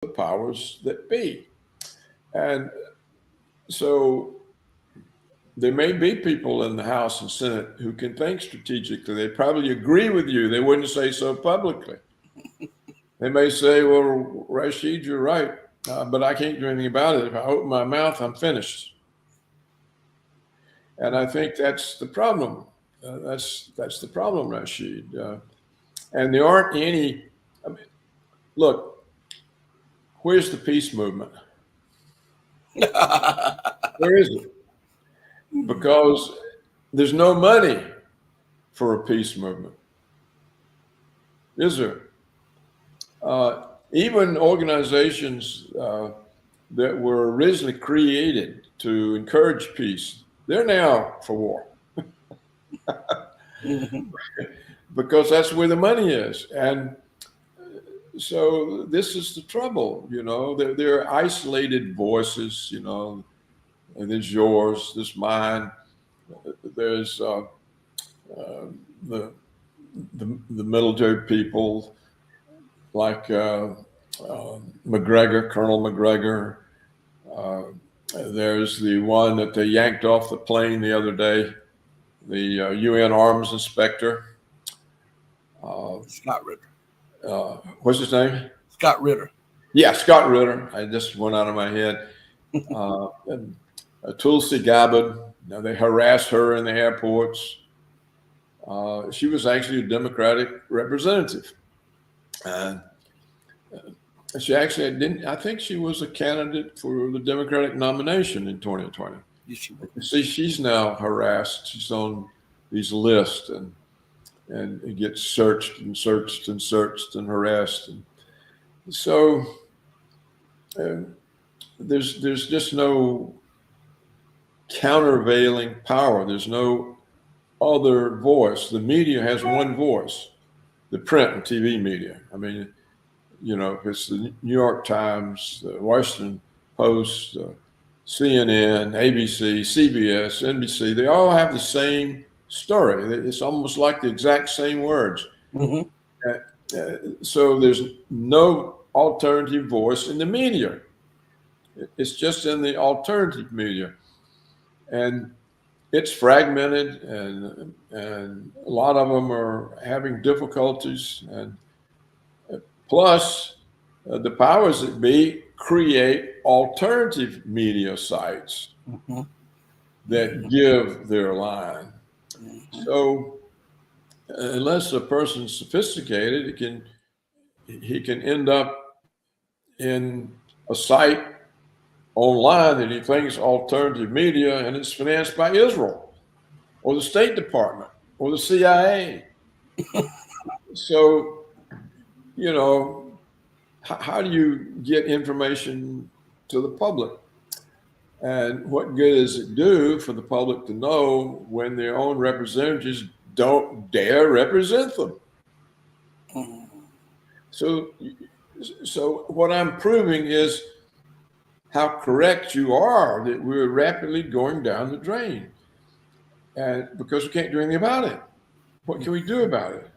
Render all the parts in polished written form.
the powers that be. And so there may be people in the House and Senate who can think strategically. They probably agree with you. They wouldn't say so publicly. They may say, well, Rashid, you're right, but I can't do anything about it. If I open my mouth, I'm finished. And I think that's the problem. That's the problem, Rashid. And there aren't any. I mean, look, where's the peace movement? Where is it? Because there's no money for a peace movement, is there? Even organizations that were originally created to encourage peace, they're now for war. Because that's where the money is. And so this is the trouble, there are isolated voices, and there's yours, there's mine, there's the military people like McGregor, Colonel McGregor. There's the one that they yanked off the plane the other day, the UN arms inspector. Scott Ritter. What's his name? Scott Ritter. Yeah, Scott Ritter. I just went out of my head. And Tulsi Gabbard. They harassed her in the airports. She was actually a Democratic representative. And she actually didn't. I think she was a candidate for the Democratic nomination in 2020. Yes, she was. See, she's now harassed. She's on these lists and it gets searched and searched and searched and harassed. And so there's just no countervailing power. There's no other voice. The media has one voice, the print and TV media. I mean, if it's the New York Times, the Washington Post, CNN, ABC, CBS, NBC, they all have the same story. It's almost like the exact same words. Mm-hmm. So there's no alternative voice in the media. It's just in the alternative media. And it's fragmented, and a lot of them are having difficulties. And plus, the powers that be create alternative media sites that give their line. So unless a person's sophisticated, he can end up in a site online that he thinks alternative media, and it's financed by Israel or the State Department or the CIA. So, how do you get information to the public? And what good does it do for the public to know when their own representatives don't dare represent them? So what I'm proving is how correct you are that we're rapidly going down the drain. And because we can't do anything about it. What can we do about it?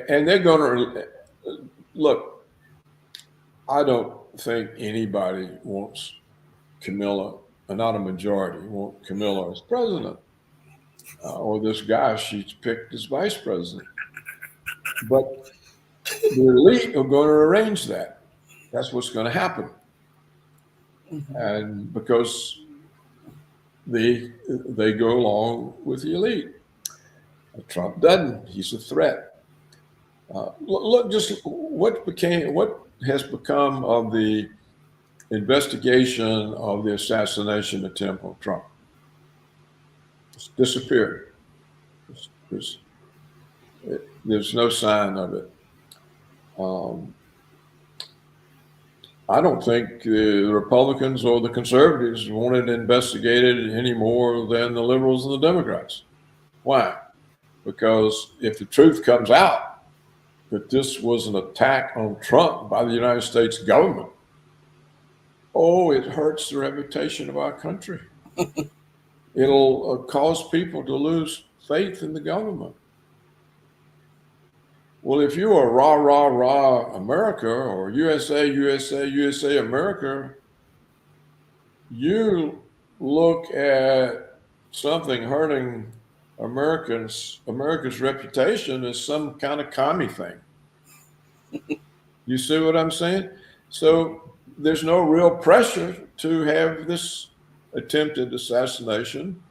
And they're going to look. I don't think anybody wants Camilla, not a majority, want Camilla as president, or this guy she's picked as vice president. But the elite are going to arrange that. That's what's going to happen. And because they go along with the elite. Trump doesn't. He's a threat. Look, just what has become of the investigation of the assassination attempt on Trump? It's disappeared. There's no sign of it. I don't think the Republicans or the conservatives want it investigated any more than the liberals and the Democrats. Why? Because if the truth comes out that this was an attack on Trump by the United States government, it hurts the reputation of our country. It'll cause people to lose faith in the government. Well, if you are rah, rah, rah America or USA, USA, USA America, you look at something hurting America's reputation as some kind of commie thing. You see what I'm saying? So there's no real pressure to have this attempted assassination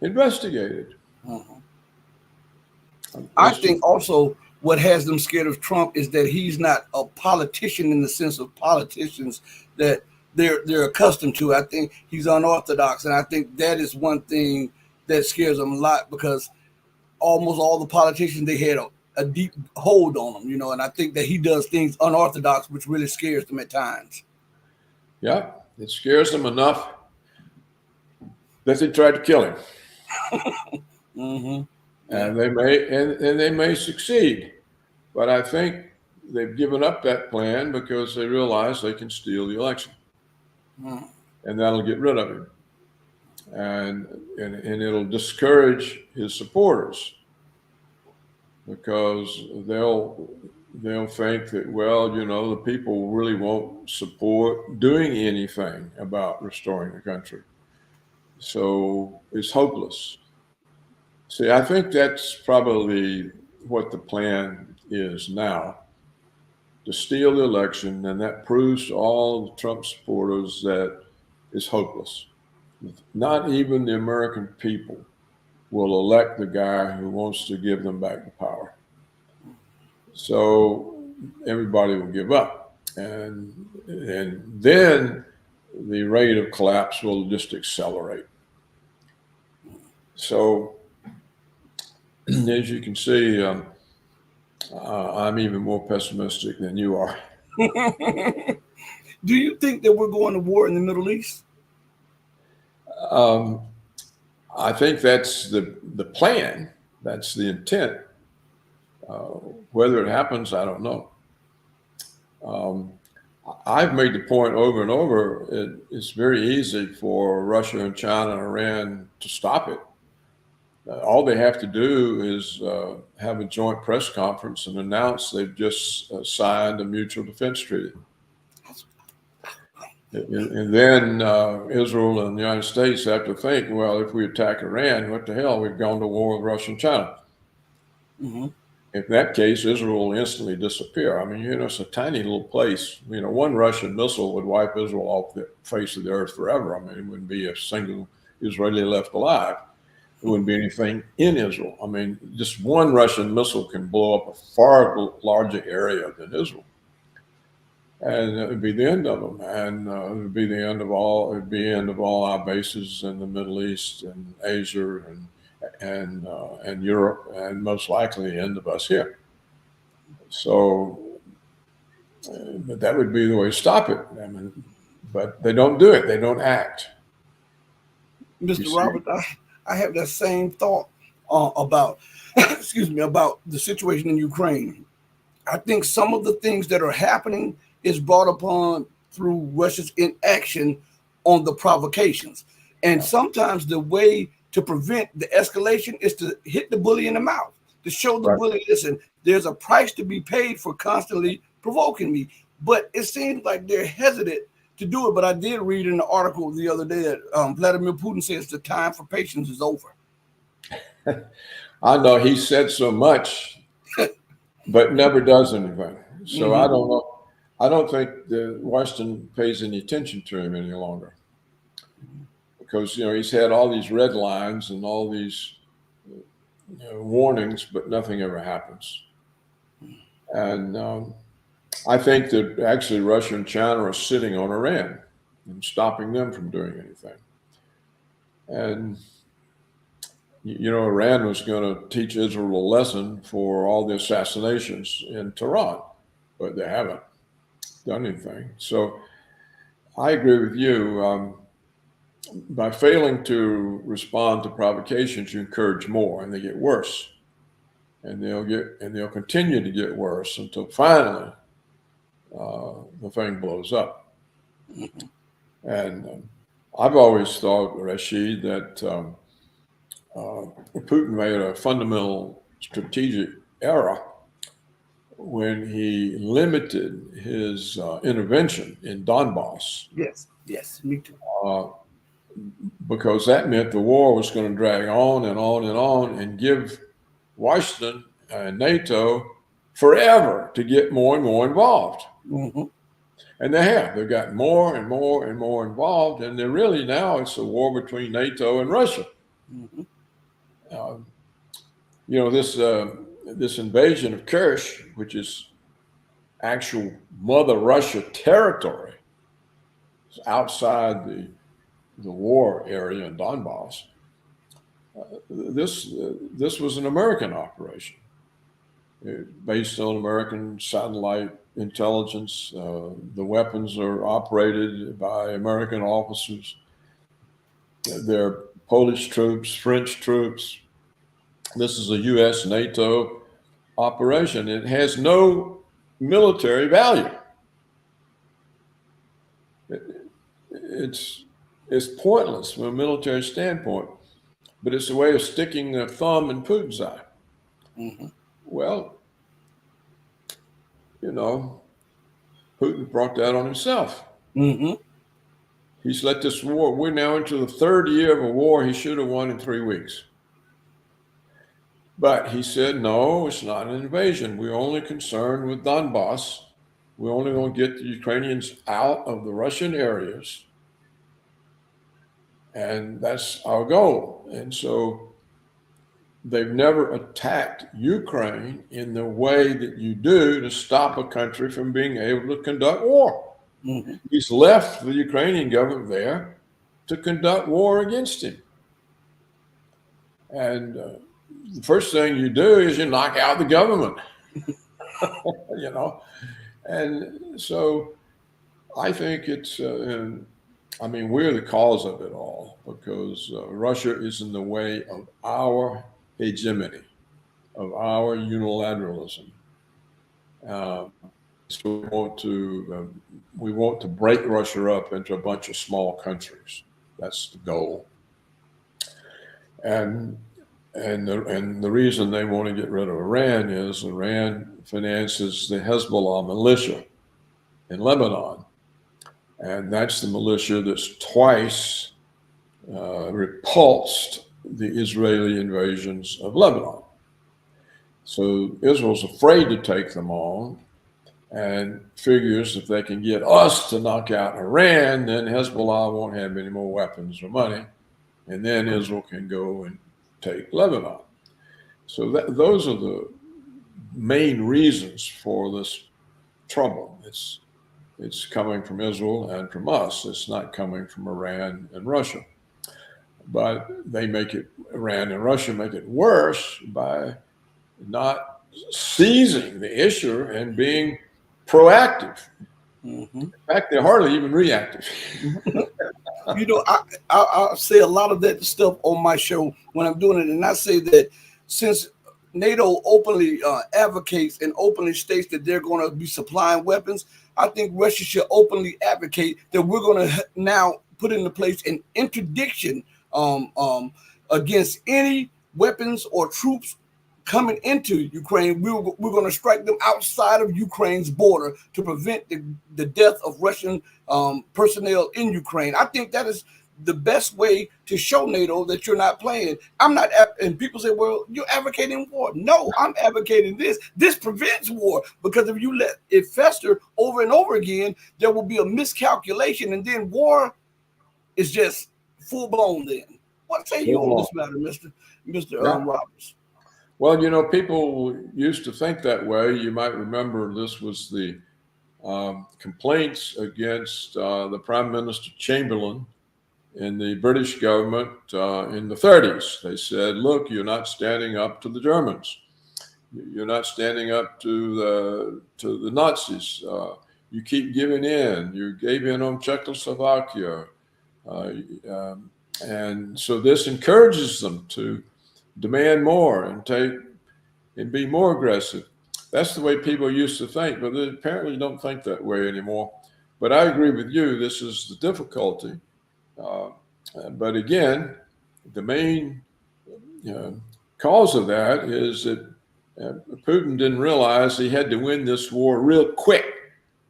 investigated. Mhm. I It's just, think also what has them scared of Trump is that he's not a politician in the sense of politicians that they're accustomed to. I think he's unorthodox, and I think that is one thing that scares them a lot because almost all the politicians they had a deep hold on them, you know. And I think that he does things unorthodox, which really scares them at times. yeah, it scares them enough that they tried to kill him. Mm-hmm. Yeah. And they may succeed. But I think they've given up that plan because they realize they can steal the election. Mm. And that'll get rid of him. And it'll discourage his supporters because they'll think that, well, you know, the people really won't support doing anything about restoring the country. So it's hopeless. See, I think that's probably what the plan is now, to steal the election, and that proves to all the Trump supporters that it's hopeless. Not even the American people will elect the guy who wants to give them back the power. So everybody will give up, and then the rate of collapse will just accelerate. So as you can see, I'm even more pessimistic than you are. Do you think that we're going to war in the Middle East? Um, I think that's the plan. That's the intent. Whether it happens, I don't know. Um, I've made the point over and over. It's very easy for Russia and China and Iran to stop it. All they have to do is have a joint press conference and announce they've just signed a mutual defense treaty. And then Israel and the United States have to think, well, if we attack Iran, what the hell? We've gone to war with Russia and China. Mm-hmm. In that case, Israel will instantly disappear. I mean, you know, it's a tiny little place. You know, one Russian missile would wipe Israel off the face of the earth forever. I mean, it wouldn't be a single Israeli left alive. There wouldn't be anything in Israel. I mean, just one Russian missile can blow up a far larger area than Israel. And it would be the end of them, and it would be the end of all. It would be the end of all our bases in the Middle East and Asia and Europe, and most likely the end of us here. So, but that would be the way to stop it. I mean, but they don't do it. They don't act. Mr. Robert, I have that same thought about, excuse me, about the situation in Ukraine. I think some of the things that are happening is brought upon through Russia's inaction on the provocations. And sometimes the way to prevent the escalation is to hit the bully in the mouth, to show the bully, listen, there's a price to be paid for constantly provoking me. But it seems like they're hesitant to do it. But I did read in an article the other day that Vladimir Putin says the time for patience is over. I know he said so much, but never does anything. So I don't know. I don't think the Western pays any attention to him any longer because, you know, he's had all these red lines and all these warnings, but nothing ever happens. And I think that actually Russia and China are sitting on Iran and stopping them from doing anything. And, you know, Iran was going to teach Israel a lesson for all the assassinations in Tehran, but they haven't done anything. So I agree with you. By failing to respond to provocations, you encourage more, and they get worse, and they'll continue to get worse until finally the thing blows up. And I've always thought, Rashid, that Putin made a fundamental strategic error when he limited his intervention in Donbass, Yes, me too. uh, because that meant the war was going to drag on and on and on and give Washington and NATO forever to get more and more involved. Mm-hmm. And they have. They've gotten more and more and more involved. And they're really now it's a war between NATO and Russia. Mm-hmm. Um, this invasion of Kerch, which is actual Mother Russia territory, is outside the war area in Donbass. This was an American operation based on American satellite intelligence. The weapons are operated by American officers. They're Polish troops, French troops. This is a U.S. NATO operation. It has no military value. It's pointless from a military standpoint, but it's a way of sticking a thumb in Putin's eye. Mm-hmm. Well, Putin brought that on himself. Mm-hmm. He's let this war, we're now into the third year of a war he should have won in 3 weeks. But he said, no, it's not an invasion. We're only concerned with Donbass. We're only going to get the Ukrainians out of the Russian areas. And that's our goal. And so they've never attacked Ukraine in the way that you do to stop a country from being able to conduct war. Mm-hmm. He's left the Ukrainian government there to conduct war against him. And the first thing you do is you knock out the government, And so I think it's, we're the cause of it all because Russia is in the way of our hegemony, of our unilateralism. So we want to break Russia up into a bunch of small countries. That's the goal. And the reason they want to get rid of Iran is Iran finances the Hezbollah militia in Lebanon. And that's the militia that's twice repulsed the Israeli invasions of Lebanon. So Israel's afraid to take them on and figures if they can get us to knock out Iran, then Hezbollah won't have any more weapons or money. And then Israel can go and take Lebanon. So those are the main reasons for this trouble. It's coming from Israel and from us. It's not coming from Iran and Russia. But Iran and Russia make it worse by not seizing the issue and being proactive. Mm-hmm. In fact, they're hardly even reactive. I say a lot of that stuff on my show when I'm doing it, and I say that since NATO openly advocates and openly states that they're going to be supplying weapons, I think Russia should openly advocate that we're going to now put into place an interdiction against any weapons or troops coming into Ukraine. We're going to strike them outside of Ukraine's border to prevent the death of Russian personnel in Ukraine. I think that is the best way to show NATO that you're not playing. I'm not, and people say, well, you're advocating war. No, I'm advocating this. This prevents war, because if you let it fester over and over again, there will be a miscalculation, and then war is just full blown then. What say you on this matter, Mr. Roberts? Well, people used to think that way. You might remember this was the complaints against the Prime Minister Chamberlain in the British government in the 30s. They said, look, you're not standing up to the Germans. You're not standing up to the Nazis. You keep giving in. You gave in on Czechoslovakia. And so this encourages them to demand more and be more aggressive. That's the way people used to think, but they apparently don't think that way anymore. But I agree with you. This is the difficulty. But again, the main cause of that is that Putin didn't realize he had to win this war real quick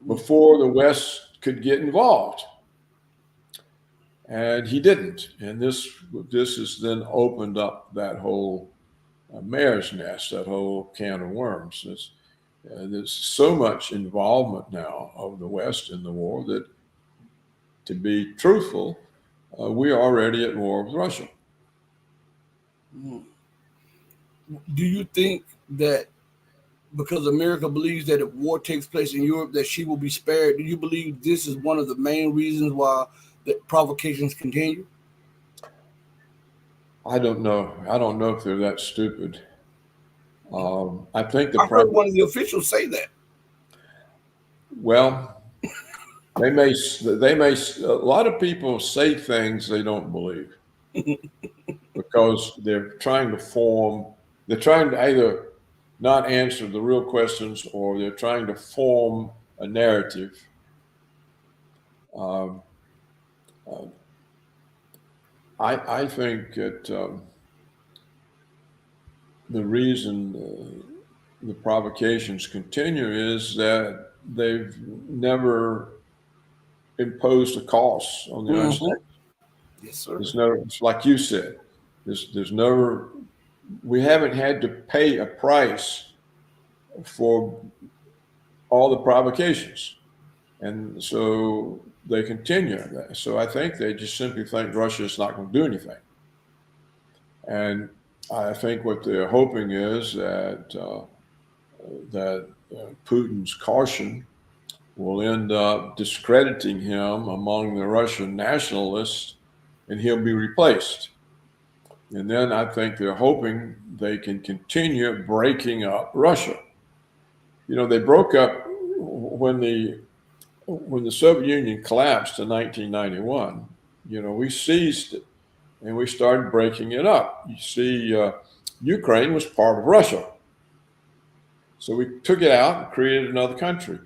before the West could get involved. And he didn't. And this has then opened up that whole mare's nest, that whole can of worms. There's so much involvement now of the West in the war that, to be truthful, we are already at war with Russia. Do you think that because America believes that if war takes place in Europe, that she will be spared? Do you believe this is one of the main reasons why the provocations continue? I don't know. I don't know if they're that stupid. I think I heard one of the officials say that. Well, they may. A lot of people say things they don't believe because they're trying to They're trying to either not answer the real questions, or they're trying to form a narrative. I think that the reason the provocations continue is that they've never imposed a cost on the United States. Yes, sir. It's like you said, we haven't had to pay a price for all the provocations. And so they continue. So I think they just simply think Russia is not going to do anything. And I think what they're hoping is that Putin's caution will end up discrediting him among the Russian nationalists, and he'll be replaced. And then I think they're hoping they can continue breaking up Russia. They broke up when the Soviet Union collapsed in 1991. We seized it and we started breaking it up. You see, Ukraine was part of Russia. So we took it out and created another country.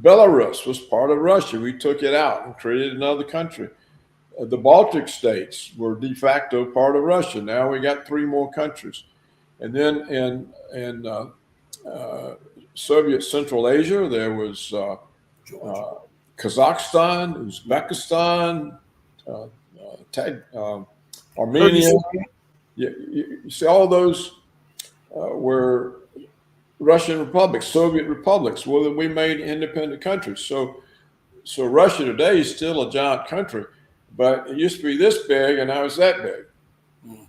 Belarus was part of Russia. We took it out and created another country. The Baltic states were de facto part of Russia. Now we got 3 more countries. And then in Soviet Central Asia, there was Kazakhstan, Uzbekistan, Armenia. You see, all those were Russian republics, Soviet republics. Well, we made independent countries. So Russia today is still a giant country, but it used to be this big, and now it's that big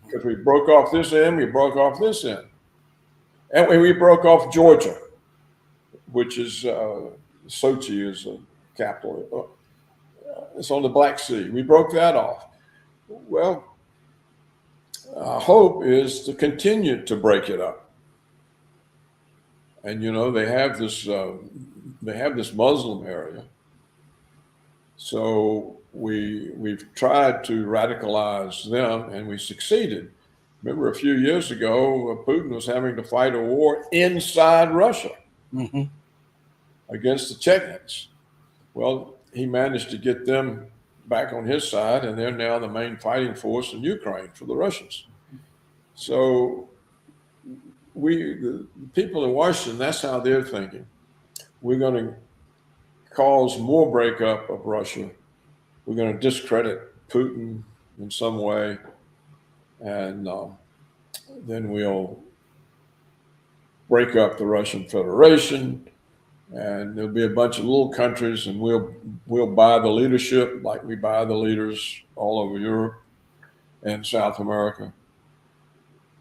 because we broke off this end, we broke off this end, and we broke off Georgia, which is Sochi is a capital. It's on the Black Sea. We broke that off. Well, our hope is to continue to break it up. And they have this Muslim area. So we've tried to radicalize them, and we succeeded. Remember, a few years ago, Putin was having to fight a war inside Russia against the Chechens. Well, he managed to get them back on his side, and they're now the main fighting force in Ukraine for the Russians. So the people in Washington, that's how they're thinking. We're going to cause more breakup of Russia. We're going to discredit Putin in some way, and then we'll break up the Russian Federation, and there'll be a bunch of little countries, and we'll buy the leadership like we buy the leaders all over Europe and South America,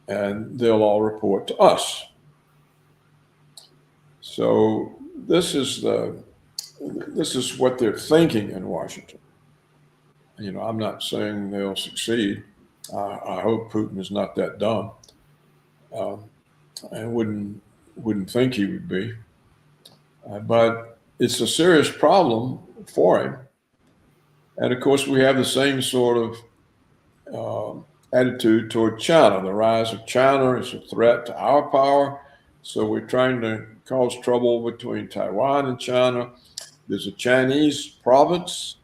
and they'll all report to us. So this is what they're thinking in Washington. I'm not saying they'll succeed. I hope Putin is not that dumb. I wouldn't think he would be. But it's a serious problem for him. And of course, we have the same sort of attitude toward China. The rise of China is a threat to our power. So we're trying to cause trouble between Taiwan and China. There's a Chinese province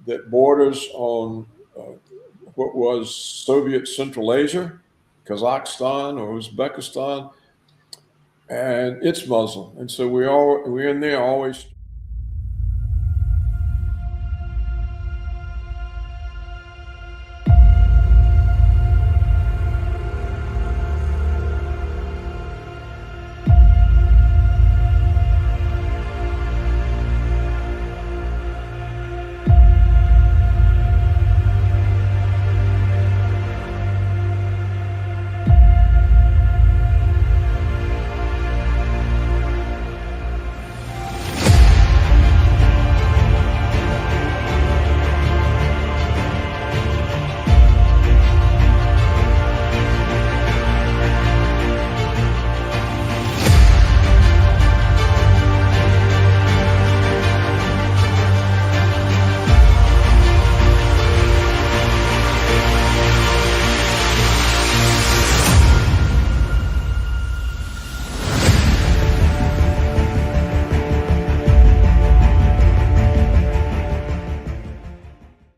that borders on what was Soviet Central Asia, Kazakhstan or Uzbekistan. and it's Muslim, and so we're in there always